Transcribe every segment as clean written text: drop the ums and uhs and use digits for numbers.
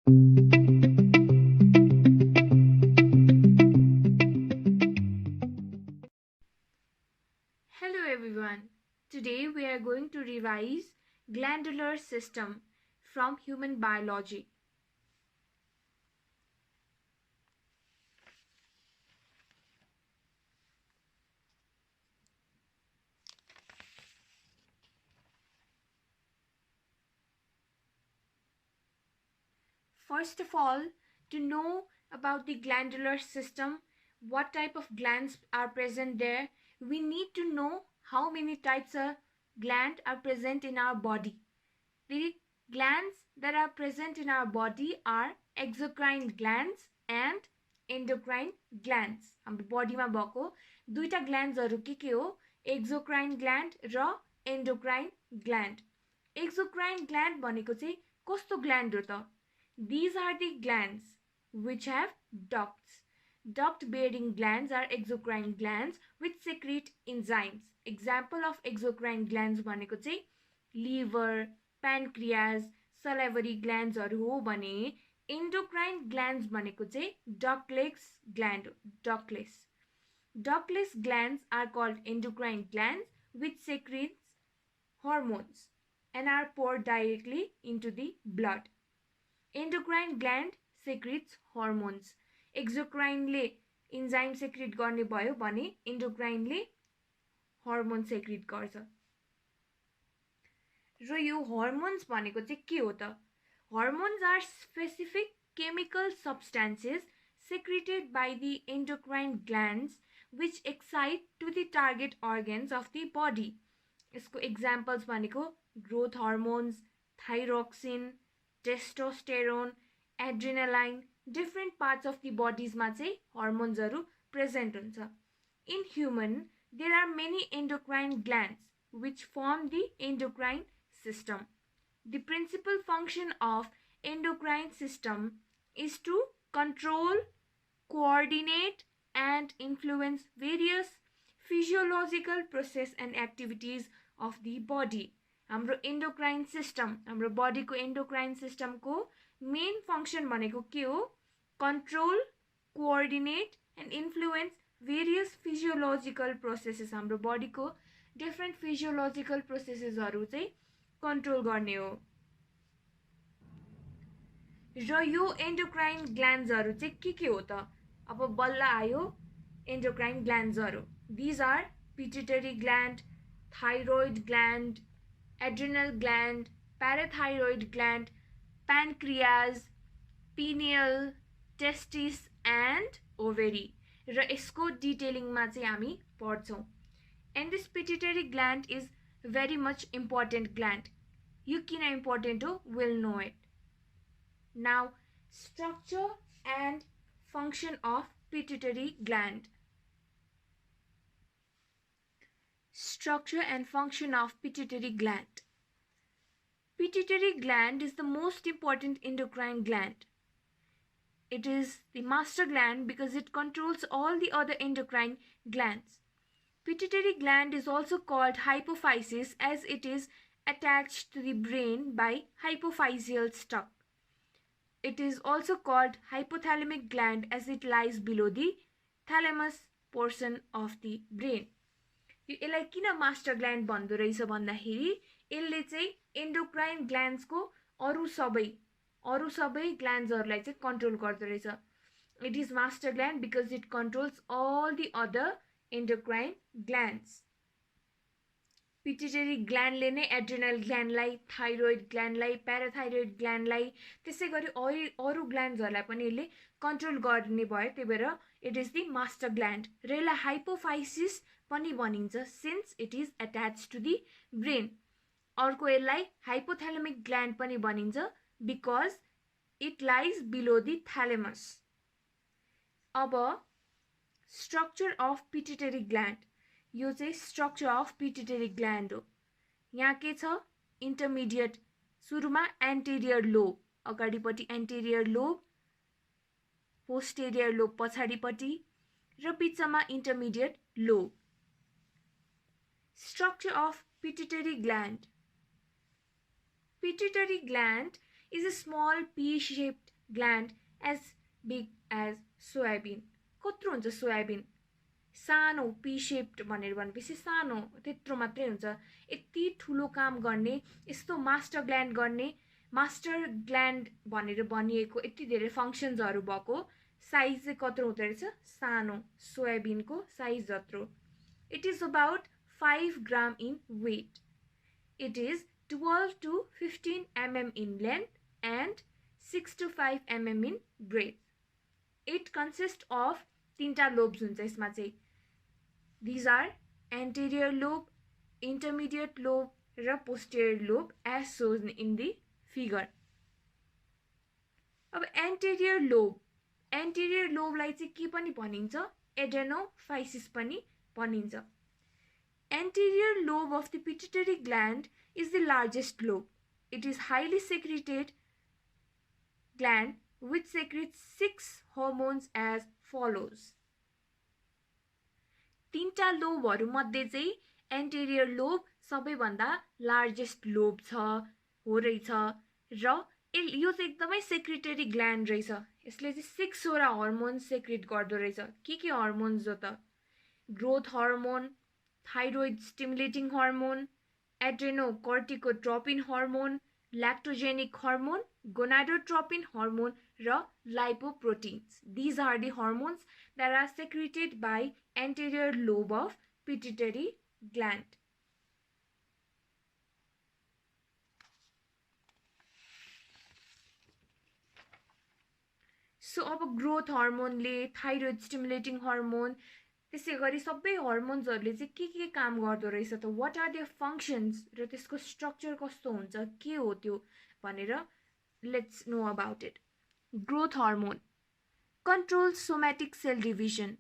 Hello everyone. Today we are going to revise glandular system from human biology. First of all, to know about the glandular system, what type of glands are present there, we need to know how many types of gland are present in our body. The glands that are present in our body are exocrine glands and endocrine glands. हाम्रो बडीमा भएको दुईटा ग्ल्यान्ड्सहरू के हो, exocrine gland र एन्डोक्राइन gland. Exocrine gland भनेको चाहिँ कस्तो ग्ल्यान्ड हो त? These are the glands which have ducts. Duct bearing glands are exocrine glands which secrete enzymes. Example of exocrine glands भनेको चाहिँ liver, pancreas, salivary glands हो भने endocrine glands भनेको चाहिँ ductless gland हो. Ductless glands are called endocrine glands which secretes hormones and are poured directly into the blood. Endocrine gland secretes hormones. Exocrine ले enzyme secrete गर्ने भयो भने endocrine ले hormone secrete गर्छ. र यो hormones भनेको चाहिँ के हो त? Hormones are specific chemical substances secreted by the endocrine glands which excite to the target organs of the body. यसको examples भनेको growth hormones, thyroxine, testosterone, adrenaline, different parts of the bodies मा चाहिँ hormones हरु present हुन्छ. In human, there are many endocrine glands which form the endocrine system. The principal function of endocrine system is to control, coordinate and influence various physiological process and activities of the body. हाम्रो endocrine system, हाम्रो body को endocrine system को main function भनेको के हो? Control, coordinate and influence various physiological processes. हाम्रो body को different physiological processes हरु चाहिँ control गर्ने हो. र यो endocrine glands हरु चाहिँ के हो त? अब बल्ल आयो endocrine glands हरु. These are pituitary gland, thyroid gland, adrenal gland, parathyroid gland, pancreas, pineal, testis and ovary. र यसको डिटेलिङ मा चाहिँ हामी पढ्छौं. And this pituitary gland is very much important gland. यो किन important हो? We'll know it. Now, structure and function of pituitary gland. Structure and function of pituitary gland. Pituitary gland is the most important endocrine gland. It is the master gland because it controls all the other endocrine glands. Pituitary gland is also called hypophysis as it is attached to the brain by hypophyseal stalk. It is also called hypothalamic gland as it lies below the thalamus portion of the brain. यो यसलाई किन master gland भन्दो रहेछ भन्दाखेरि यसले चाहिँ एन्डोक्राइन glands को अरु सबै ग्ल्यान्ड्सहरुलाई चाहिँ कन्ट्रोल गर्दो रहेछ. It is master gland because it controls all the other endocrine glands. Pituitary gland ले नै adrenal gland लाई, thyroid gland लाई, parathyroid gland लाई, त्यसै गरी अरु ग्ल्यान्ड्सहरुलाई पनि यसले कन्ट्रोल गर्ने भयो. त्यही भएर it is the master gland. र यसलाई hypophysis पनि भनिन्छ since it is attached to the brain. अर्को यसलाई hypothalamic gland पनि भनिन्छ because it lies below the thalamus. अब structure of pituitary gland. यो चाहिँ structure of pituitary gland हो. यहाँ के छ? Intermediate, सुरुमा anterior lobe, अगाडिपटि anterior lobe, posterior lobe पछाडिपटि र बिचमा intermediate lobe. Structure of pituitary gland. Pituitary gland is a small pea-shaped gland as big as soybean. कत्रो हुन्छ सोयाबिन? सानो, पी शेप्ड भनेर भनेपछि सानो, त्यत्रो मात्रै हुन्छ। यति ठुलो काम गर्ने, यस्तो मास्टर ग्ल्यान्ड गर्ने, मास्टर ग्ल्यान्ड भनेर भनिएको यति धेरै फङ्सन्सहरू भएको साइज चाहिँ कत्रो हुँदो रहेछ? सानो, सोयाबिनको साइज जत्रो। It is about 5 gram in weight. It is 12 to 15 mm in length and 6 to 5 mm in breadth. It consists of 3टा lobes हुन्छ यसमा चाहिँ। These are anterior lobe, intermediate lobe र posterior lobe as shown in the figure. अब anterior lobe लाई चाहिँ के पनि भनिन्छ? Adenophysis पनि भनिन्छ। Anterior lobe of the pituitary gland is the largest lobe. It is highly secreted gland which secretes 6 hormones as follows. 3टा लोबहरु मध्ये चाहिँ anterior lobe सबैभन्दा largest lobe छ, हो रहेछ र यो चाहिँ एकदमै secretory gland रहेछ। यसले चाहिँ 6 वटा hormones secrete गर्दो रहेछ। के hormones हो त? Growth hormone, thyroid stimulating hormone, adrenocorticotropin hormone, lactogenic hormone, gonadotropin hormone र lipoproteins. These are the hormones that are secreted by anterior lobe of pituitary gland. So अब growth hormone ले, thyroid stimulating hormone, त्यसै गरी सबै हर्मोन्सहरुले चाहिँ के काम गर्दो रहेछ त? व्हाट आर देयर फंक्शन्स र त्यसको स्ट्रक्चर कस्तो हुन्छ, के हो त्यो भनेर let's know about it. Growth hormone controls somatic cell division,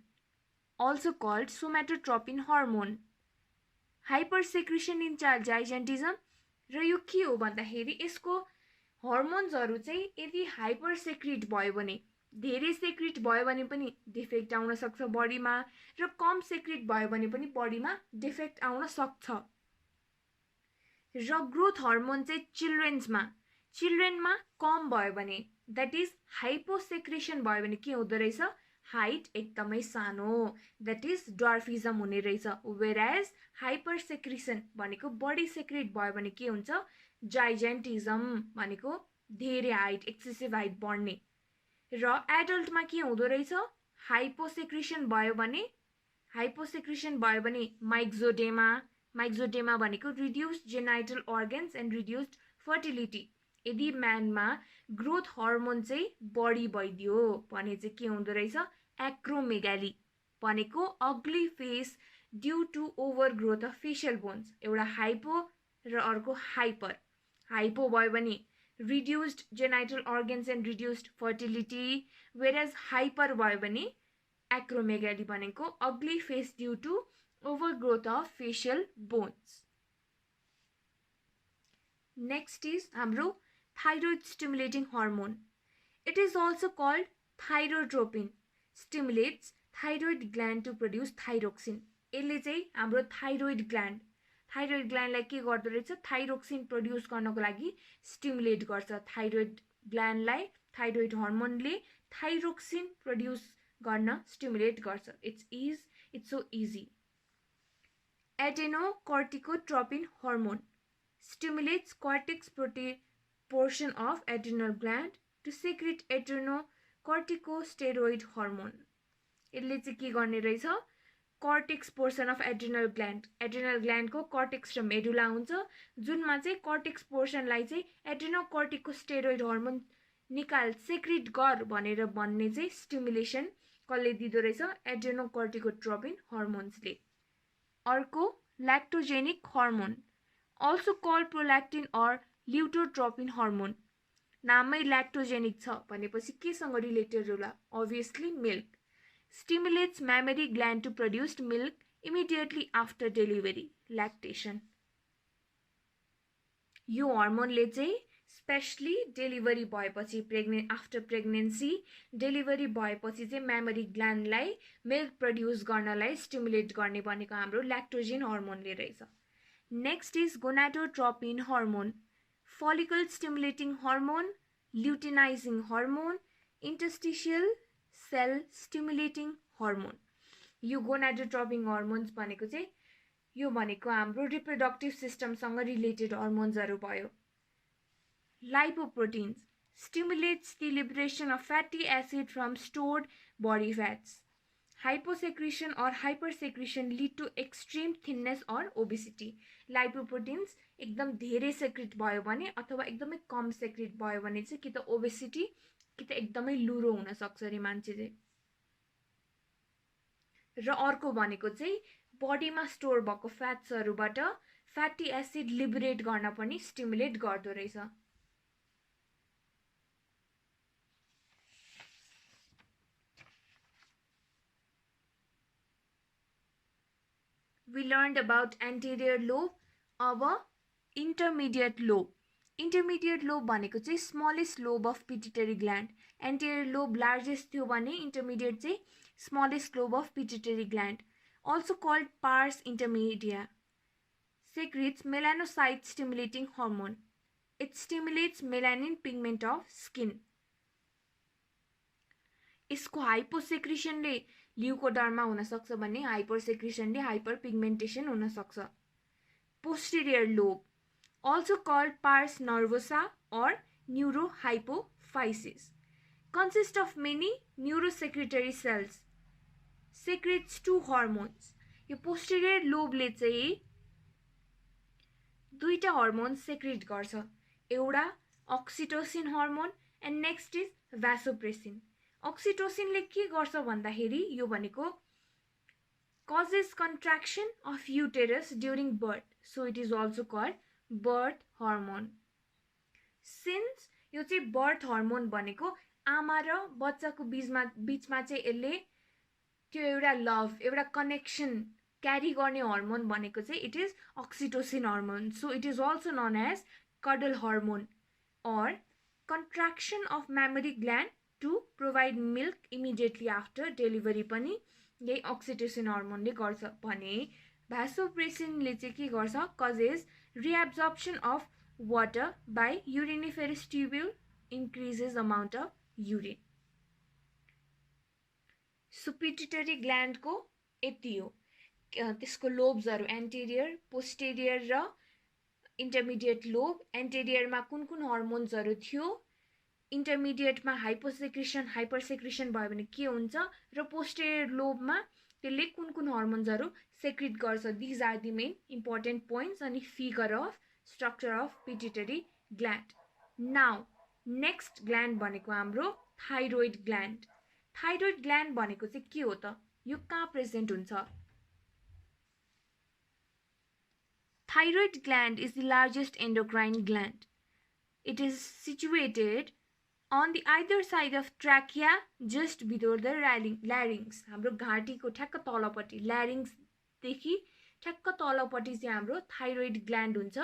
also called somatotropin hormone. Hypersecretion in child gigantism, र यो के हो भन्दाखेरि यसको हर्मोन्सहरु चाहिँ यदि हाइपरसेक्रेट भयो भने, धेरै सेक्रेट भयो भने पनि डिफेक्ट आउन सक्छ बडीमा, र कम सेक्रेट भयो भने पनि बडीमा डिफेक्ट आउन सक्छ। र ग्रोथ हार्मोन चाहिँ चिल्ड्रेनमा कम भयो भने, दैट इज हाइपोसेक्रेसन भयो भने के हुँदो रहेछ? हाइट एकदमै सानो, दैट इज ड्वार्फिजम हुने रहेछ। वेयरएज हाइपरसेक्रेसन भनेको बडी सेक्रेट भयो भने के हुन्छ? जाइजेन्टिजम भनेको धेरै हाइट, एक्सेसिभ हाइट बढ्ने। र एडल्टमा के हुँदो रहेछ? हाइपोसेक्रेसन भयो भने माइक्सोडेमा भनेको reduced genital organs and reduced fertility. यदि म्यानमा ग्रोथ हार्मोन चाहिँ बढी भइदियो भने चाहिँ के हुँदो रहेछ? एक्रोमेगाली भनेको ugly face due to over growth of facial bones. एउटा हाइपो र अर्को हाइपर। हाइपो भयो भने reduced genital organs and reduced fertility, whereas hyper भयो भने acromegaly भनेको ugly face due to overgrowth of facial bones. Next is हाम्रो thyroid stimulating hormone. It is also called thyrotropin. Stimulates thyroid gland to produce thyroxine. यसले चाहिँ हाम्रो thyroid ग्ल्यान्डलाई के गर्दो रहेछ? थाइरोक्सिन प्रोड्युस गर्नको लागि स्टिमुलेट गर्छ। थाइरोइड ग्ल्यान्डलाई थाइरोइड हार्मोनले थाइरोक्सिन प्रोड्युस गर्न स्टिमुलेट गर्छ। It's so easy. Adrenocorticotropin hormone stimulates cortex portion of adrenal gland to secrete adrenocorticosteroid hormone. यसले चाहिँ के गर्ने रहेछ? Cortex portion of adrenal gland को कॉर्टेक्स र मेडुला हुन्छ, जुनमा चाहिँ कॉर्टेक्स पोर्शनलाई चाहिँ एड्रेनोकर्टिकोस्टेरोइड हार्मोन सेक्रेट गर भनेर भन्ने चाहिँ स्टिमुलेसन कसले दिदो रहेछ? एड्रेनोकर्टिकोट्रोपिन हार्मोन्सले। अर्को lactogenic hormone, also called prolactin और ल्युटोट्रोपिन हार्मोन। नामै लैक्टोजेनिक छ भनेपछि केसँग रिलेटेड होला? obviously milk. Stimulates mammary gland to produce milk immediately after delivery, lactation. यो हार्मोनले चाहिँ स्पेशली डेलिभरी भएपछि आफ्टर प्रेग्नेन्सी डेलिभरी भएपछि चाहिँ मेमोरी ग्ल्यान्डलाई मिल्क प्रोड्युस गर्नलाई स्टिमुलेट गर्ने भनेको हाम्रो ल्याक्टोजिन हार्मोनले रहेछ। Next is gonadotropin hormone, follicle stimulating hormone, luteinizing hormone, interstitial cell stimulating hormone. यो gonadotropin hormones भनेको चाहिँ यो भनेको हाम्रो reproductive system सँग related hormonesहरु भयो. Lipoproteins stimulates the liberation of fatty acid from stored body fats. Hyposecretion or hypersecretion lead to extreme thinness or obesity. Lipoproteins एकदम धेरै सेक्रेट भयो भने अथवा एकदमै कम सेक्रेट भयो भने चाहिँ कि त ओबेसिटी कि त एकदमै लुरो हुन सक्छ रे मान्छे चाहिँ. र अर्को भनेको चाहिँ बडीमा स्टोर भएको फ्याट्सहरुबाट फ्याटी एसिड लिबरेट गर्न पनि स्टिमुलेट गर्दो रहेछ. We learned about anterior lobe. अब intermediate lobe. Intermediate lobe भनेको चाहिँ smallest lobe of pituitary gland. Anterior lobe largest थियो भने intermediate चाहिँ smallest lobe of pituitary gland. Also called pars intermedia. Secretes melanocyte stimulating hormone. It stimulates melanin pigment of skin. इसको हाइपोसेक्रेसन ले leucoderma हुन सक्छ भने हाइपरसेक्रेसन ले हाइपरपिगमेन्टेसन हुन सक्छ. Posterior lobe, also called pars nervosa or neurohypophysis, consists of many neurosecretory cells. Secretes two hormones. यो posterior lobe ले चाहिँ दुईटा hormones secrete गर्छ. एउटा oxytocin hormone and next is vasopressin. Oxytocin ले के गर्छ भन्दाखेरि यो भनेको causes contraction of uterus during birth. So it is also called birth hormone. Since यो चाहिँ birth hormone भनेको आमा र बच्चाको बीचमा चाहिँ यसले त्यो एउटा लभ एउटा कनेक्सन क्यारी गर्ने हर्मोन भनेको चाहिँ it is oxytocin hormone. So it is also known as cuddle hormone or contraction of mammary gland to provide milk immediately after delivery पनि यही oxytocin hormone ले गर्छ भने vasopressin ले चाहिँ के गर्छ causes reabsorption of water by uriniferous tubule, increases amount of urine. So pituitary gland को यति हो. त्यसको लोब्सहरु anterior, posterior र intermediate lobe. Anterior मा कुन कुन hormonesहरु थियो, intermediate मा hypersecretion भयो भने के हुन्छ र posterior lobe मा त्यसले कुन कुन hormonesहरु secrete गर्छ. These are the main important points अनि figure of structure of pituitary gland. Now next gland भनेको हाम्रो thyroid gland. Thyroid gland भनेको चाहिँ के हो त, यो कहाँ प्रेजेन्ट हुन्छ? Thyroid gland is the largest endocrine gland. It is situated on the either side of trachea, just below the larynx. हाम्रो घाँटीको ठ्याक्क तलपट्टि larynx देखि ठ्याक्क तलपट्टि चाहिँ हाम्रो thyroid gland हुन्छ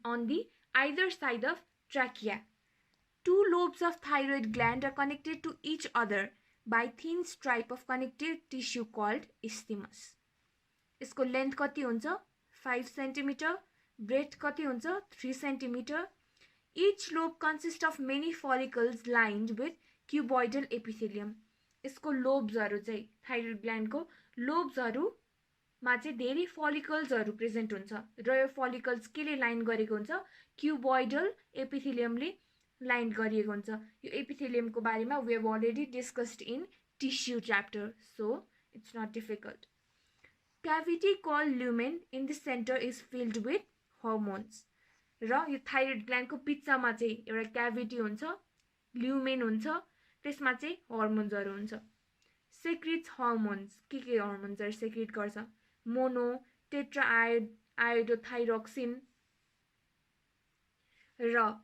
on the either side of trachea. Two lobes of thyroid gland are connected to each other by thin stripe of connective tissue called isthmus. यसको length कति हुन्छ 5 cm, breadth कति हुन्छ 3 cm. Each lobe consists of many follicles lined with cuboidal epithelium. यसको लोब्सहरु चाहिँ thyroid gland को लोब्सहरु मा चाहिँ धेरै folliclesहरु प्रेजेन्ट हुन्छ र यो follicles केले लाइन गरेको हुन्छ cuboidal epithelium ले लाइन गरिएको हुन्छ. यो epithelium को बारेमा we have already discussed in tissue chapter, so it's not difficult. Cavity called lumen in the center is filled with hormones. र यो thyroid gland को पिच्चामा चाहिँ एउटा cavity हुन्छ, lumen हुन्छ, त्यसमा चाहिँ hormonesहरु हुन्छ. Secretes hormones. के hormonesहरु secrete गर्छ? Mono, tetraiodothyroxine र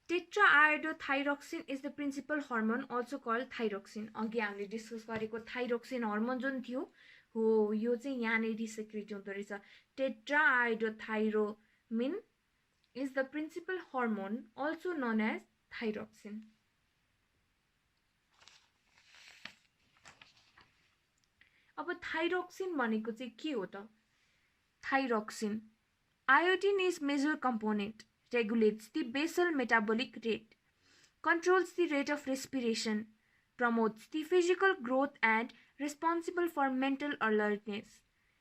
tetraiodothyroxine is the principal hormone, also called thyroxine. अघि हामीले डिस्कस गरेको thyroxine hormone जुन थियो हो यो चाहिँ यहाँनेरि secrete हुँदो रहेछ. Tetraiodothyroxine is the principal hormone, also known as thyroxine. अब thyroxine भनेको चाहिँ के हो त? Thyroxine. Iodine is major component, regulates the basal metabolic rate. controls the rate of respiration, promotes the physical growth and responsible for mental alertness,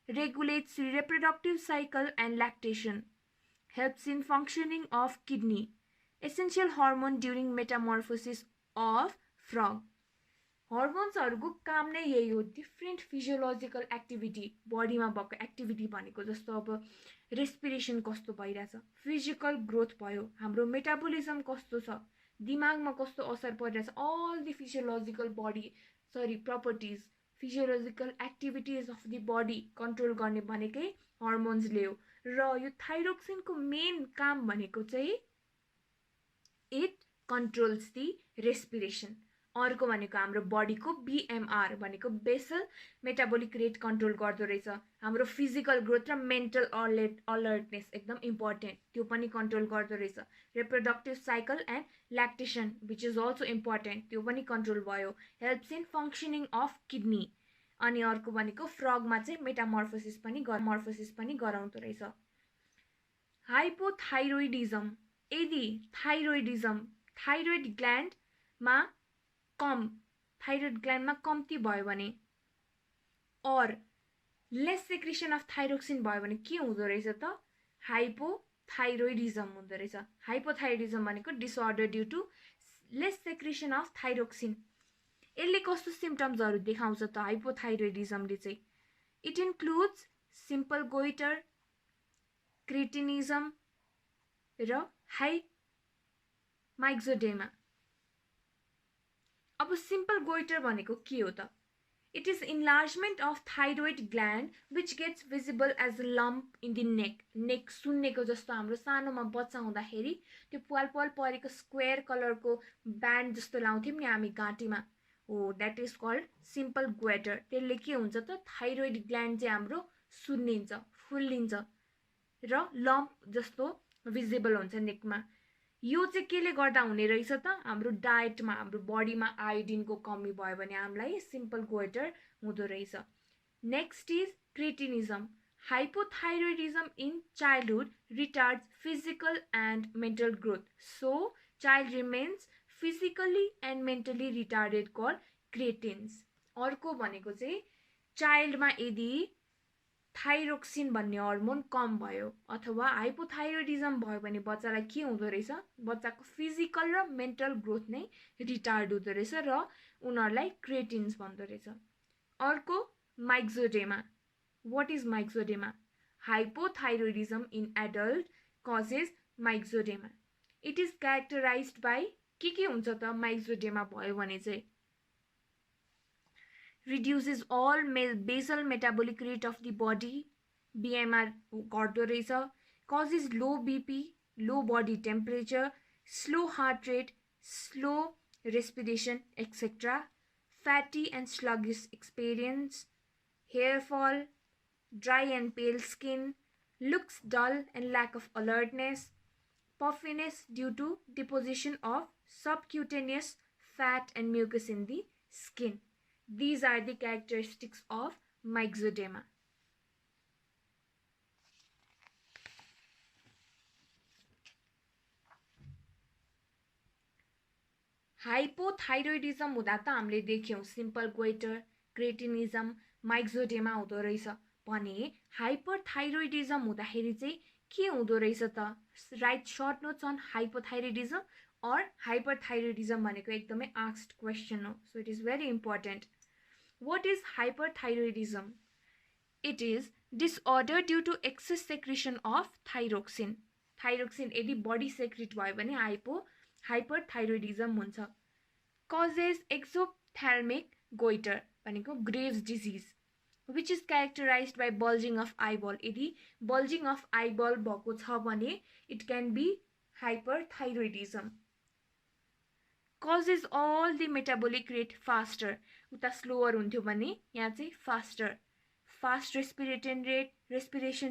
regulates the reproductive cycle and lactation, helps in functioning of kidney, essential hormone during metamorphosis of frog. हर्मोन्सहरूको काम नै यही हो, different physiological activity बडीमा भएको activity भनेको जस्तो अब respiration कस्तो भइरहेछ, फिजिकल ग्रोथ भयो, हाम्रो मेटाबोलिजम कस्तो छ, दिमागमा कस्तो असर परिरहेछ, all the physiological body properties physiological activities of the body control गर्ने भनेकै हर्मोन्सले हो। र यो थाइरोक्सिनको मेन काम भनेको चाहिँ इट कन्ट्रोल्स द रेस्पिरेसन। अर्को भनेको हाम्रो बडीको बीएमआर भनेको बेसल मेटाबोलिक रेट कन्ट्रोल गर्दो रहेछ, हाम्रो फिजिकल ग्रोथ र मेन्टल अलर्टनेस एकदम इम्पोर्टेन्ट, त्यो पनि कन्ट्रोल गर्दो रहेछ। Reproductive cycle and lactation which is also important, त्यो पनि कन्ट्रोल भयो। Helps in functioning of kidney. अनि अर्को भनेको फ्रगमा चाहिँ मेटामर्फोसिस पनि गराउँदो रहेछ। हाइपोथाइरोइडिजम, यदि थाइरोइड ग्ल्यान्डमा थाइरोइड ग्ल्यान्डमा कम्ती भयो भने और लेस सेक्रेसन अफ थाइरोक्सिन भयो भने के हुँदो रहेछ त? हाइपोथाइरोइडिजम हुँदो रहेछ। हाइपोथाइरोइडिजम भनेको disorder due to less secretion of thyroxine. यसले कस्तो सिम्पटम्सहरू देखाउँछ त हाइपोथाइरोइडिजमले चाहिँ? It includes simple goitre, cretinism र हाई माइक्सोडेमा। अब सिम्पल गोइटर भनेको के हो त? It is enlargement of thyroid gland which gets visible as a lump in the neck सुन्नेको जस्तो हाम्रो सानोमा बच्चा हुँदाखेरि त्यो पाल परेको स्क्वायर कलरको ब्यान्ड जस्तो लाउँथ्यौँ नि हामी घाँटीमा, हो that is called simple goitre. त्यसले के हुन्छ त? थाइरोइड ग्ल्यान्ड चाहिँ हाम्रो सुन्निन्छ, फुल्लिन्छ र लम्प जस्तो भिजिबल हुन्छ नेकमा। यो चाहिँ केले गर्दा हुने रहेछ त? हाम्रो डायटमा, हाम्रो बडीमा आयोडिनको कमी भयो भने हामीलाई सिम्पल गोइटर हुँदो रहेछ। Next is cretinism. Hypothyroidism in childhood retards physical and mental growth, so child remains physically and mentally retarded call cretins. अर्को भनेको चाहिँ चाइल्डमा यदि थाइरोक्सिन भन्ने हर्मोन कम भयो अथवा हाइपोथाइरोइडिजम भयो भने बच्चालाई के हुँदो रहेछ? बच्चाको फिजिकल र मेन्टल ग्रोथ नै रिटार्ड हुँदो रहेछ र उनीहरूलाई क्रेटिन्स भन्दो रहेछ। अर्को myxoedema. What is myxoedema? Hypothyroidism in adult causes myxoedema. It is characterised by के हुन्छ त माइक्सोडेमा भयो भने चाहिँ? reduces all basal metabolic rate of the body, BMR गर्दो रहेछ, causes low BP, low body temperature, slow heart rate, slow respiration, etc., fatty and sluggish experience, hair fall, dry and pale skin, looks dull and lack of alertness, puffiness due to deposition of subcutaneous fat and mucus in the skin. These are the characteristics of myxedema. Hypothyroidism हुँदा त हामीले देख्यौँ simple goitre, क्रेटिनिजम, माइक्सोडेमा हुँदो रहेछ भने हाइपरथाइरोइडिजम हुँदाखेरि चाहिँ के हुँदो रहेछ त? Write short notes on hypothyroidism और हाइपरथाइरोइडिजम भनेको एकदमै आस्क्ड क्वेसन हो, so it is very important. What is hyperthyroidism? It is disorder due to excess secretion of thyroxine. Thyroxine यदि बडी सेक्रेट भयो भने हाइपरथाइरोइडिजम हुन्छ। Causes exophthalmic goiter भनेको Graves disease, which is characterized by bulging of eyeball. यदि bulging of eyeball भएको छ भने it can be hyperthyroidism. Causes all the metabolic rate faster. उता स्लोअर हुन्थ्यो भने यहाँ चाहिँ faster, fast respiration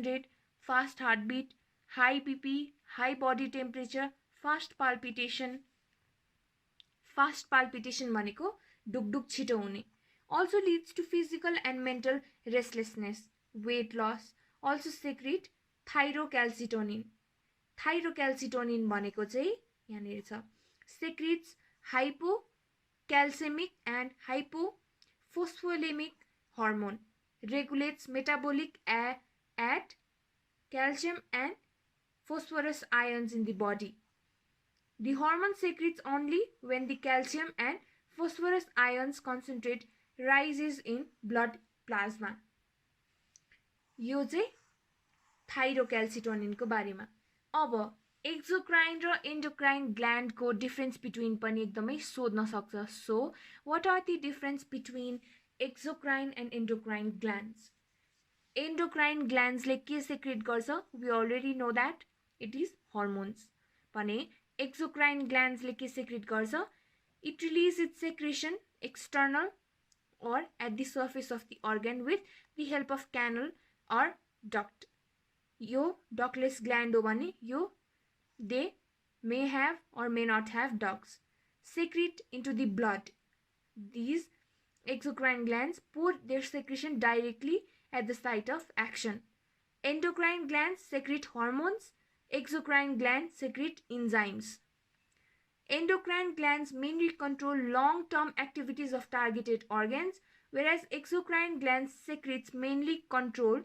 rate, fast heartbeat, high BP, high body temperature, fast palpitation भनेको ढुकढुक छिटो हुने। Also leads to physical and mental restlessness, weight loss, also secrete thyrocalcitonin. Thyrocalcitonin भनेको चाहिँ यहाँनिर छ secretes hypocalcemic and hypophospholemic hormone, regulates metabolic at calcium and phosphorus ions in the body. The hormone secretes only when the calcium and phosphorus ions concentrate rises in blood plasma. यो चाहिँ थाइरोक्याल्सिटोनिनको बारेमा. अब exocrine र एन्डोक्राइन ग्ल्यान्डको difference between पनि एकदमै सोध्न सक्छ. So what are the difference between exocrine and endocrine glands? Endocrine ग्ल्यान्ड्सले के सेक्रेट गर्छ? We already know that it is hormones. भने एक्सोक्राइन ग्ल्यान्ड्सले के सेक्रेट गर्छ? It release its secretion external or at the surface of the organ with the help of canal or duct. यो ductless gland हो भने यो they may have or may not have ducts. Secrete into the blood. These exocrine glands pour their secretion directly at the site of action. Endocrine glands secrete hormones. Exocrine glands secrete enzymes. Endocrine glands mainly control long-term activities of targeted organs, whereas exocrine glands secretes mainly control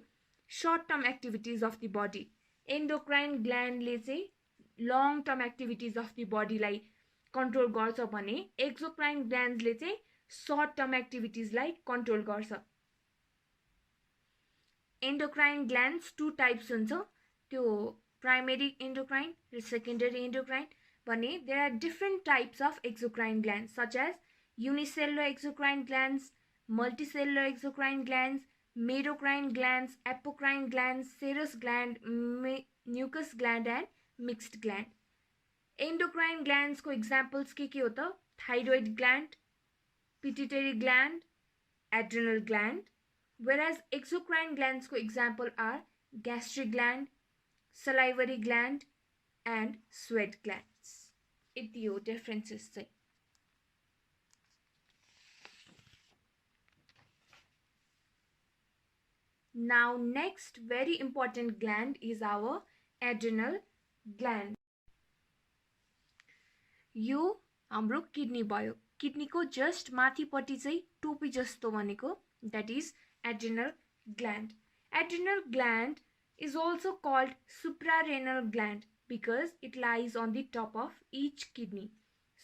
short-term activities of the body. Endocrine gland ले चाहिँ long-term activities of the body लाई control गर्छ भने exocrine glands ले चाहिँ short-term activities लाई control गर्छ. Endocrine glands two types हुन्छ. त्यो primary endocrine र secondary endocrine. There are different types of exocrine glands such as unicellular exocrine glands, multicellular exocrine glands, merocrine glands, apocrine glands, serous gland, mucus gland and mixed gland. Endocrine glands को examples के हो त? Thyroid gland, pituitary gland, adrenal gland. Whereas exocrine glands को example are gastric gland, salivary gland and sweat glands. यति हो differences चाहिँ. Now next very important gland is our adrenal gland. यो हाम्रो किडनी भयो. किडनीको जस्ट माथिपट्टि चाहिँ टोपी जस्तो भनेको that is adrenal gland. Adrenal gland is also called suprarenal gland because it lies on the top of each kidney.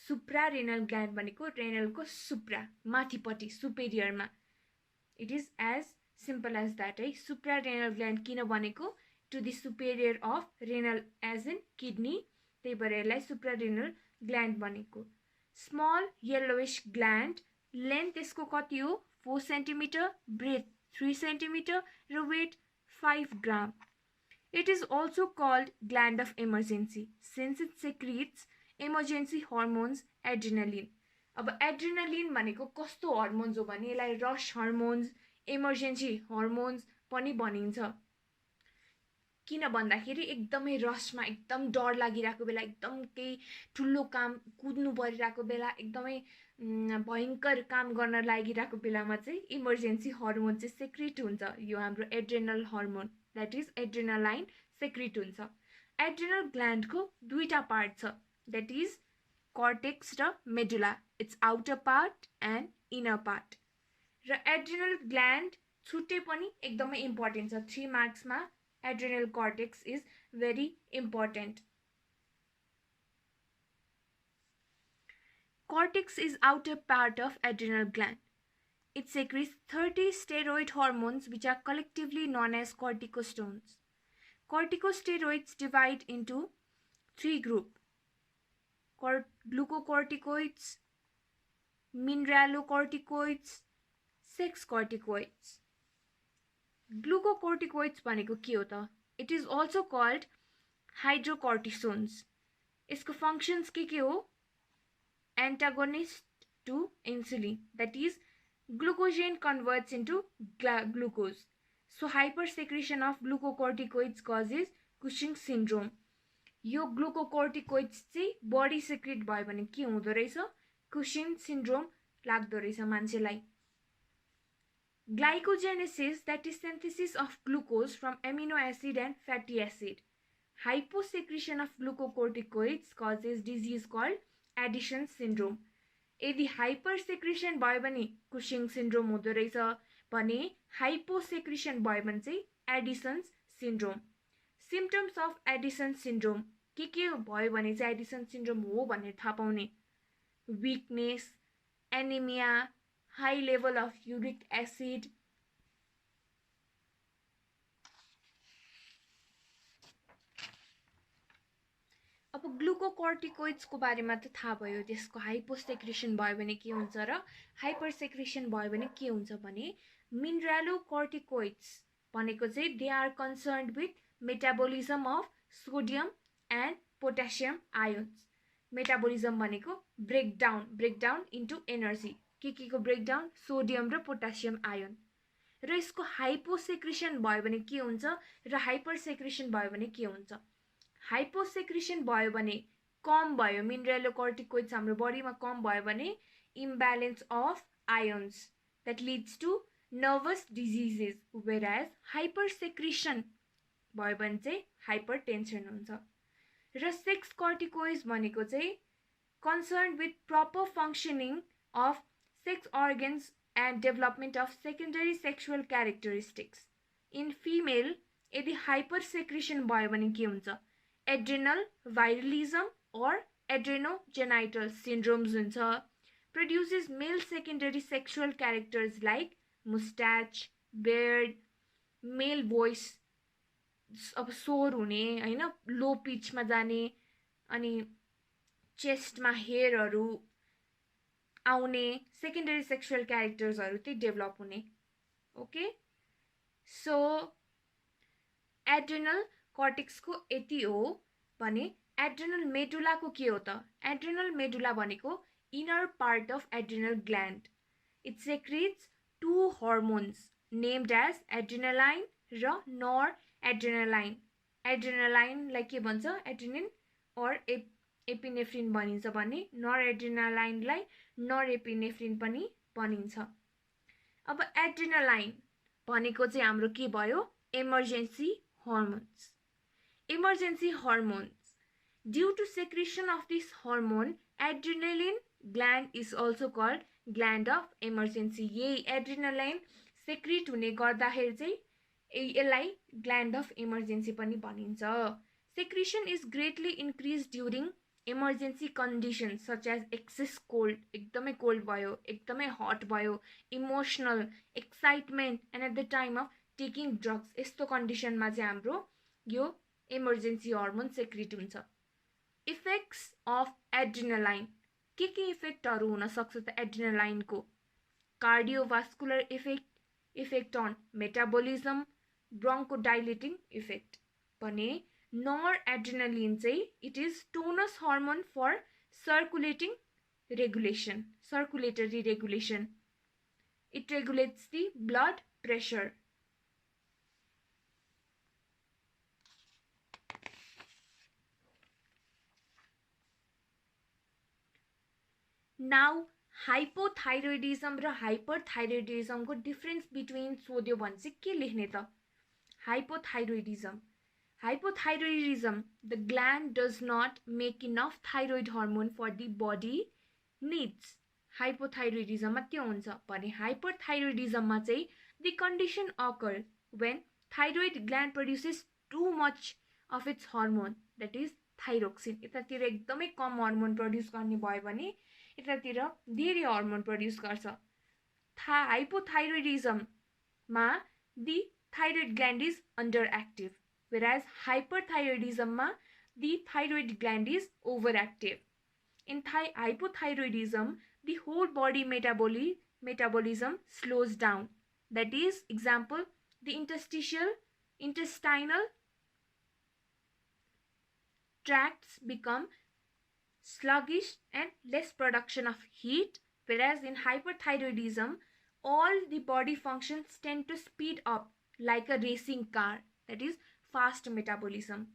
Suprarenal gland भनेको renal को supra माथिपट्टि superior मा. It is as simple as that. Suprarenal gland किन भनेको to the superior of renal as in kidney. त्यही भएर यसलाई suprarenal gland भनेको. Small yellowish gland, length यसको कति हो? 4 cm, breadth 3 cm र weight 5 gram. It is also called gland of emergency since it secretes emergency hormones adrenaline. अब adrenaline भनेको कस्तो hormones हो भने यसलाई rush hormones, emergency hormones पनि भनिन्छ. किन भन्दाखेरि एकदमै रसमा एकदम डर लागिरहेको बेला एकदम केही ठुलो काम कुद्नु परिरहेको बेला एकदमै भयंकर काम गर्न लागिरहेको बेलामा चाहिँ इमर्जेन्सी हार्मोन चाहिँ सेक्रेट हुन्छ. यो हाम्रो adrenal hormone that is adrenaline secrete हुन्छ. एड्रेनल ग्ल्यान्ड को दुईटा पार्ट छ that is cortex र medulla. Its outer part and inner part. र एड्रेनल ग्ल्यान्ड छुट्टै पनि एकदमै इम्पोर्टेन्ट छ. 3 मार्क्स मा adrenal cortex is very important. Cortex is outer part of adrenal gland. It secretes 30 steroid hormones which are collectively known as corticosteroids. Corticosteroids divide into 3 groups: glucocorticoids, mineralocorticoids, sex corticoids. Glucocorticoids भनेको के हो त? It is also called hydrocortisones. इसको functions के हो? Antagonist to insulin. That is, glucogen converts into glucose. So hypersecretion of glucocorticoids causes Cushing syndrome. यो glucocorticoids चाहिँ body secrete भयो भने के हुँदो रहेछ? Cushing syndrome लाग्दो रहेछ मान्छेलाई. Glycogenesis, that is synthesis of glucose from amino acid and fatty acid. Hyposecretion of glucocorticoids causes disease called Edison syndrome. यदि हाइपर सेक्रेसन भयो भने कुशिङ सिन्ड्रोम हुँदो रहेछ भने हाइपो सेक्रेसन भयो भने चाहिँ Edison's syndrome. Symptoms of Edison syndrome के भयो भने चाहिँ एडिसन सिन्ड्रोम हो भनेर थाहा पाउने। Weakness, anaemia, high level of uric acid, अब ग्लुकोकर्टिकोइड्सको बारेमा त थाहा भयो, त्यसको हाइपोसेक्रेसन भयो भने के हुन्छ र हाइपर सेक्रेसन भयो भने के हुन्छ भने मिनरलोकर्टिकोइड्स भनेको चाहिँ they are concerned with metabolism of sodium and potassium ions. Metabolism भनेको ब्रेकडाउन इन्टु एनर्जी, के को ब्रेकडाउन, सोडियम र पोटासियम आयोन। र यसको हाइपोसेक्रेसन भयो भने के हुन्छ र हाइपर सेक्रेसन भयो भने के हुन्छ। हाइपोसेक्रेसन भयो भने कम भयो, मिनरलोकर्टिकोइड्स हाम्रो बडीमा कम भयो भने imbalance of ions that leads to nervous diseases, whereas hyper secretion भयो भने चाहिँ हाइपर टेन्सन हुन्छ। र सेक्स कर्टिकोइड्स भनेको चाहिँ concern with proper functioning of sex organs and development of secondary sexual characteristics. In female यदि हाइपर सेक्रेसन भयो भने के हुन्छ, एड्रेनल वाइरलिजम और एड्रेनोजेनाइटल सिन्ड्रोम्स हुन्छ। Produces male secondary sexual characters like moustache, beard, male voice, अब स्वर हुने होइन, लो पिचमा जाने, अनि चेस्टमा हेयरहरू आउने, सेकेन्डरी सेक्सुअल क्यारेक्टर्सहरू चाहिँ डेभलप हुने। ओके, सो एड्रेनल कर्टेक्सको यति हो भने एड्रेनल मेडुलाको के हो त। एड्रेनल मेडुला भनेको inner part of adrenal gland. It secretes 2 hormones named as adrenaline र नर एड्रेनालाइन। एड्रेनालाइनलाई के भन्छ, एड्रेनिन और एपिनेफ्रिन भनिन्छ भने नर एड्रेनालाइनलाई नर एपिनेफ्रिन पनि भनिन्छ। अब एड्रेनालाइन भनेको चाहिँ हाम्रो के भयो, emergency hormones. Emergency hormones. Due to secretion of this hormone, adrenaline gland is also called gland of emergency. यही एड्रेनालाइन सेक्रेट हुने गर्दाखेरि चाहिँ यसलाई ग्ल्यान्ड अफ इमर्जेन्सी पनि भनिन्छ। Secretion is greatly increase during emergency condition such as excess cold, एकदमै cold भयो, एकदमै हट भयो, emotional excitement and at the time of taking drugs, यस्तो कन्डिसनमा चाहिँ हाम्रो यो इमर्जेन्सी हर्मोन सेक्रेट हुन्छ। इफेक्ट्स अफ एड्रेनालाइन, के इफेक्टहरू हुन सक्छ त एड्रेनालाइनको। Cardiovascular effect on metabolism, bronchodilating effect भने नर एड्रेनालिन चाहिँ it is tonus hormone for circulatory regulation. It regulates the blood pressure. Now hypothyroidism र हाइपरथाइरोइडिजमको डिफरेन्स बिट्विन सोध्यो भने चाहिँ के लेख्ने त। Hypothyroidism the gland does not make enough thyroid hormone for the body needs. हाइपोथाइरोइडिजममा त्यो हुन्छ भने हाइपरथाइरोइडिजममा चाहिँ the condition occur when thyroid gland produces too much of its hormone that is thyroxine. यतातिर एकदमै कम हर्मोन प्रड्युस गर्ने भयो भने यतातिर धेरै हर्मोन प्रड्युस गर्छ। हाइपोथाइरोइडिजममा the thyroid gland is under active, whereas hyperthyroidism the thyroid gland is overactive. In hypothyroidism, the whole body metabolism slows down. That is, example, the intestinal tracts become sluggish and less production of heat, whereas in hyperthyroidism, all the body functions tend to speed up like a racing car. That is, fast metabolism.